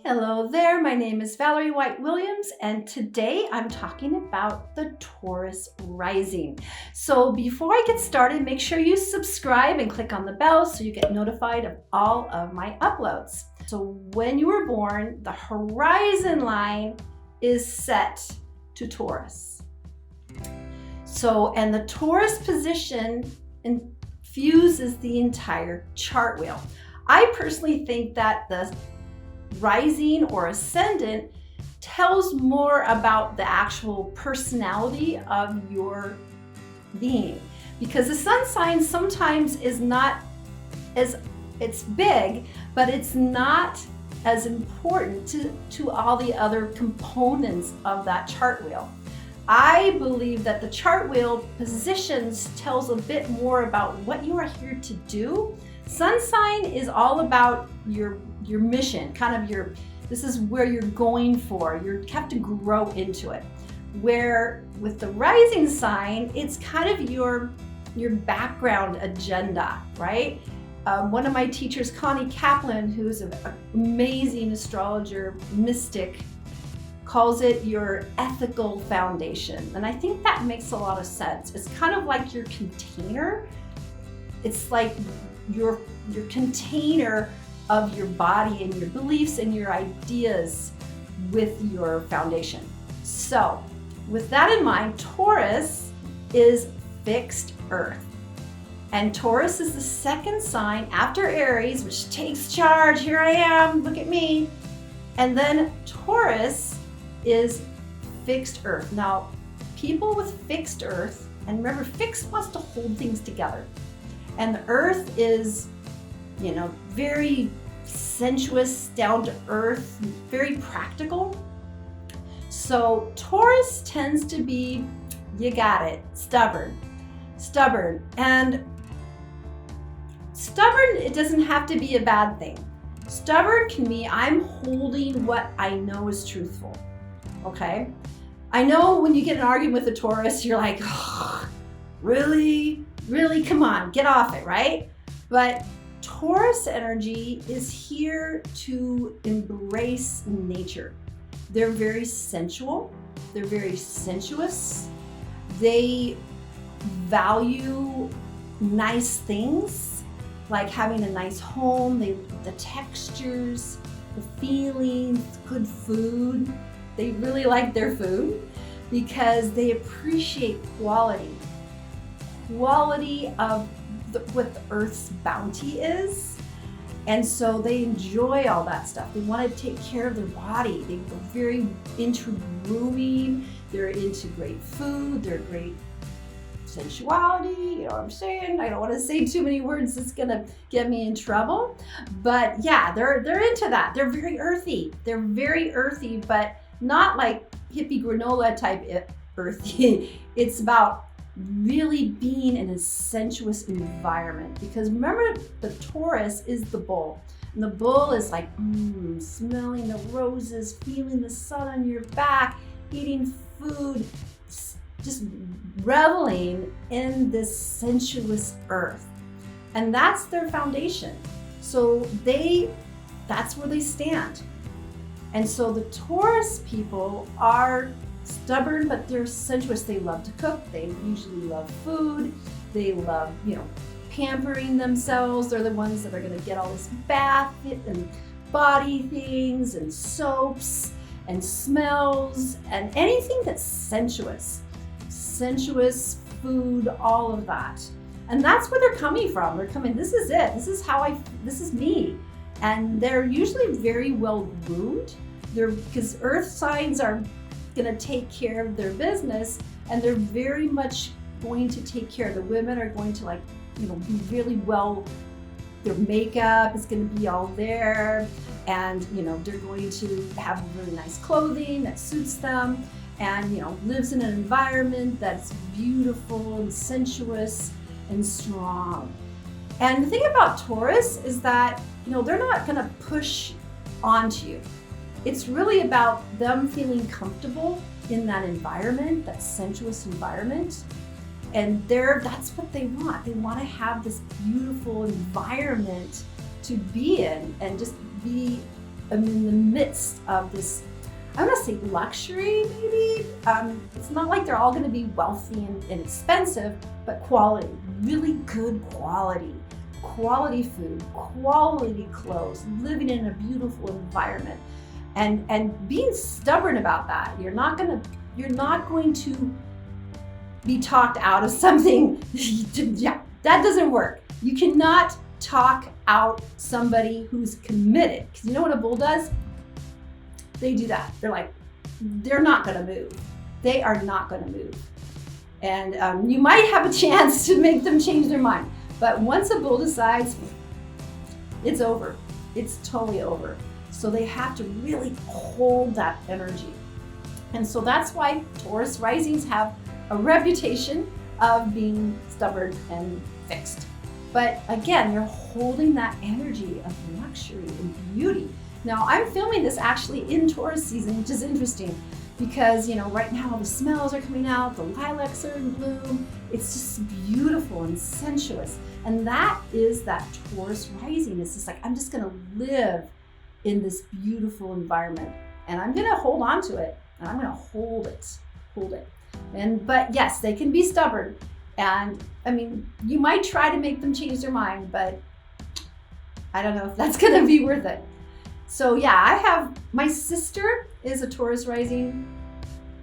Hello there, my name is Valerie White-Williams, and today I'm talking about the Taurus Rising. So before I get started, make sure you subscribe and click on the bell so you get notified of all of my uploads. So when you were born, the horizon line is set to Taurus. And the Taurus position infuses the entire chart wheel. I personally think that the rising or ascendant tells more about the actual personality of your being, because the sun sign sometimes is not it's big, but it's not as important to all the other components of that chart wheel. I believe that the chart wheel positions tells a bit more about what you are here to do. Sun sign is all about your mission, this is where you're going for. You have to grow into it. Where with the rising sign, it's kind of your background agenda, right? One of my teachers, Connie Kaplan, who's an amazing astrologer, mystic, calls it your ethical foundation. And I think that makes a lot of sense. It's kind of like your container. It's like your container of your body and your beliefs and your ideas with your foundation. So with that in mind, Taurus is fixed earth. And Taurus is the second sign after Aries, which takes charge. Here I am, look at me. And then Taurus is fixed earth. Now, people with fixed earth, and remember, fixed wants to hold things together. And the earth is, very sensuous, down to earth, very practical. So Taurus tends to be, you got it, stubborn. And stubborn, it doesn't have to be a bad thing. Stubborn can mean I'm holding what I know is truthful, okay? I know when you get in an argument with a Taurus, you're like, oh, really, come on, get off it, right? But Taurus energy is here to embrace nature. They're very sensual. They're very sensuous. They value nice things, like having a nice home, the textures, the feelings, good food. They really like their food because they appreciate quality of what the earth's bounty is. And so they enjoy all that stuff. They want to take care of their body. They're very into grooming. They're into great food. They're great sensuality. You know what I'm saying? I don't want to say too many words that's gonna get me in trouble. But yeah, they're into that. They're very earthy. But not like hippie granola type earthy. It's about really being in a sensuous environment, because remember, the Taurus is the bull, and the bull is like smelling the roses, feeling the sun on your back, eating food, just reveling in this sensuous earth. And that's their foundation. So that's where they stand. And so the Taurus people are stubborn, but they're sensuous. They love to cook. They usually love food. They love, pampering themselves. They're the ones that are going to get all this bath and body things and soaps and smells and anything that's sensuous food, all of that. And that's where they're coming from. They're coming, this is it. This is me. And they're usually very well groomed. Because earth signs are going to take care of their business, and they're very much going to take care. The women are going to be really well. Their makeup is going to be all there, and they're going to have really nice clothing that suits them, and lives in an environment that's beautiful and sensuous and strong. And the thing about Taurus is that they're not going to push onto you. It's really about them feeling comfortable in that environment, that sensuous environment. And that's what they want. They want to have this beautiful environment to be in and just be am in the midst of this, I'm gonna say luxury maybe. It's not like they're all gonna be wealthy and expensive, but quality, really good quality. Quality food, quality clothes, living in a beautiful environment, and being stubborn about that. You're not going to be talked out of something. Yeah, that doesn't work. You cannot talk out somebody who's committed, because you know what a bull does? They do that. They're not going to move. They are not going to move. And you might have a chance to make them change their mind. But once a bull decides, it's over. It's totally over. So they have to really hold that energy. And so that's why Taurus risings have a reputation of being stubborn and fixed. But again, you're holding that energy of luxury and beauty. Now, I'm filming this actually in Taurus season, which is interesting because, right now the smells are coming out, the lilacs are in bloom. It's just beautiful and sensuous. And that is that Taurus rising. It's just like, I'm just gonna live in this beautiful environment and I'm gonna hold on to it and I'm gonna hold it. But yes, they can be stubborn. And I mean, you might try to make them change their mind, but I don't know if that's gonna be worth it. So yeah, my sister is a Taurus rising.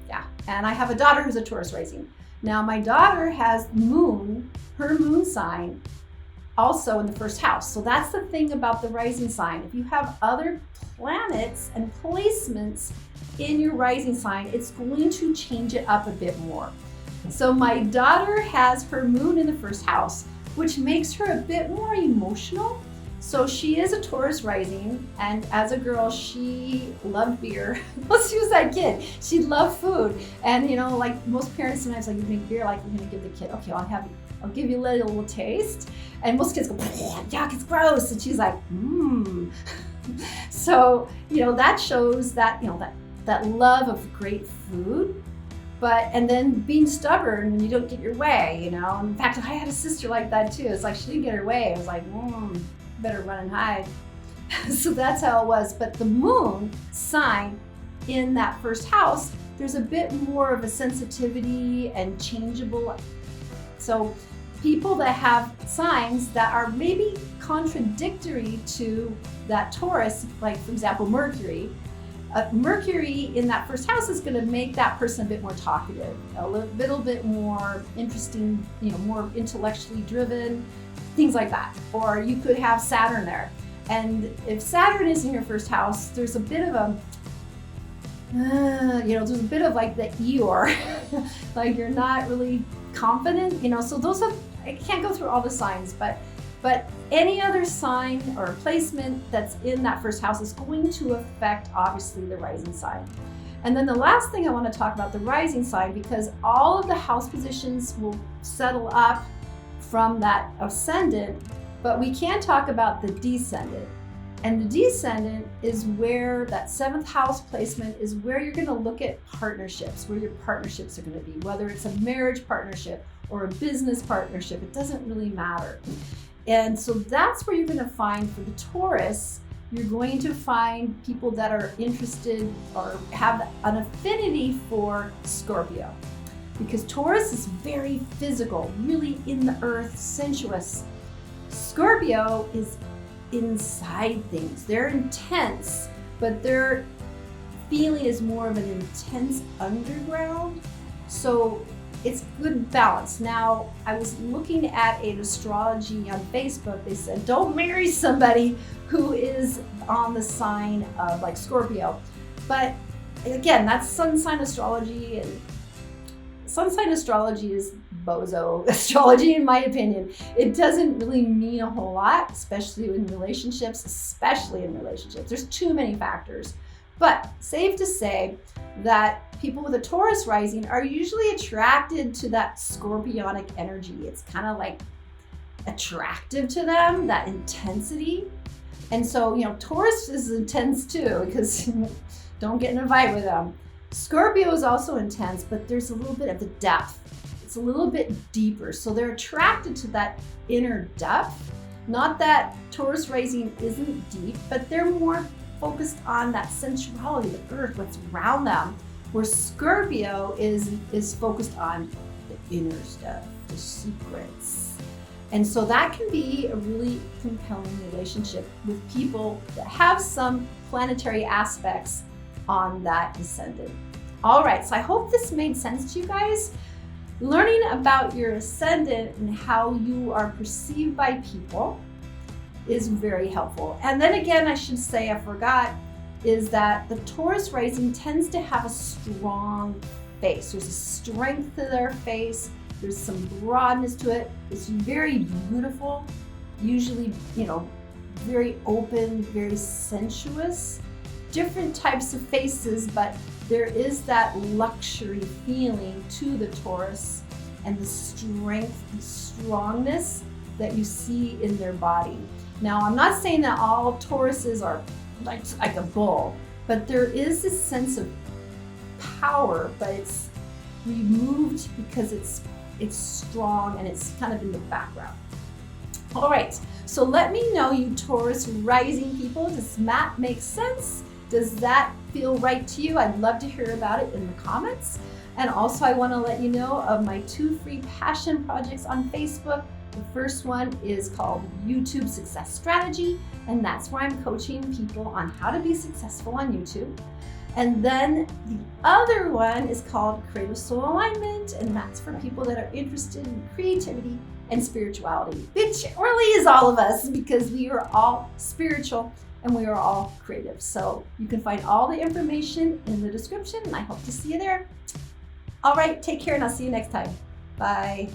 Yeah, and I have a daughter who's a Taurus rising. Now my daughter has her moon sign also in the first house. So that's the thing about the rising sign. If you have other planets and placements in your rising sign, it's going to change it up a bit more. So my daughter has her moon in the first house, which makes her a bit more emotional. So she is a Taurus rising, and as a girl, she loved beer. Well, she was that kid. She loved food. And like most parents sometimes you make beer, like we're gonna give the kid, okay, I'll give you a little taste. And most kids go, yuck, it's gross. And she's like, So, that shows that, that love of great food. And then being stubborn when you don't get your way, In fact, I had a sister like that too. It's like she didn't get her way. It was like, better run and hide. So that's how it was. But the moon sign in that first house, there's a bit more of a sensitivity and changeable. So people that have signs that are maybe contradictory to that Taurus, like for example, Mercury. Mercury in that first house is going to make that person a bit more talkative, a little bit more interesting, more intellectually driven, things like that. Or you could have Saturn there. And if Saturn is in your first house, there's a bit of there's a bit of like the Eeyore, like you're not really confident, so I can't go through all the signs, but any other sign or placement that's in that first house is going to affect, obviously, the rising sign. And then the last thing I want to talk about, the rising sign, because all of the house positions will settle up from that ascendant, but we can talk about the descendant. And the descendant is where that 7th house placement is where you're going to look at partnerships, where your partnerships are going to be, whether it's a marriage partnership or a business partnership, it doesn't really matter. And so that's where you're going to find, for the Taurus, you're going to find people that are interested or have an affinity for Scorpio. Because Taurus is very physical, really in the earth, sensuous. Scorpio is inside things. They're intense, but their feeling is more of an intense underground. So it's good balance. Now, I was looking at an astrology on Facebook. They said, don't marry somebody who is on the sign of like Scorpio. But again, that's sun sign astrology, and sun sign astrology is bozo astrology, in my opinion. It doesn't really mean a whole lot, especially in relationships, There's too many factors. But safe to say that people with a Taurus rising are usually attracted to that scorpionic energy. It's kind of like attractive to them, that intensity. And so, Taurus is intense too, because don't get in a fight with them. Scorpio is also intense, but there's a little bit of the depth. It's a little bit deeper. So they're attracted to that inner depth. Not that Taurus rising isn't deep, but they're more focused on that sensuality, the earth, what's around them. Where Scorpio is focused on the inner stuff, the secrets. And so that can be a really compelling relationship with people that have some planetary aspects on that ascendant. All right, so I hope this made sense to you guys. Learning about your ascendant and how you are perceived by people is very helpful. And then again, I should say, I forgot, is that the Taurus rising tends to have a strong face. There's a strength to their face. There's some broadness to it. It's very beautiful, usually, very open, very sensuous. Different types of faces, but there is that luxury feeling to the Taurus and the strength and strongness that you see in their body. Now, I'm not saying that all Tauruses are like a bull, but there is this sense of power, but it's removed because it's strong and it's kind of in the background. All right, so let me know, you Taurus rising people, does that make sense? Does that feel right to you? I'd love to hear about it in the comments. And also, I want to let you know of my 2 free passion projects on Facebook. The first one is called YouTube Success Strategy, and that's where I'm coaching people on how to be successful on YouTube. And then the other one is called Creative Soul Alignment, and that's for people that are interested in creativity and spirituality, which really is all of us, because we are all spiritual and we are all creative. So you can find all the information in the description, and I hope to see you there. All right, take care, and I'll see you next time. Bye.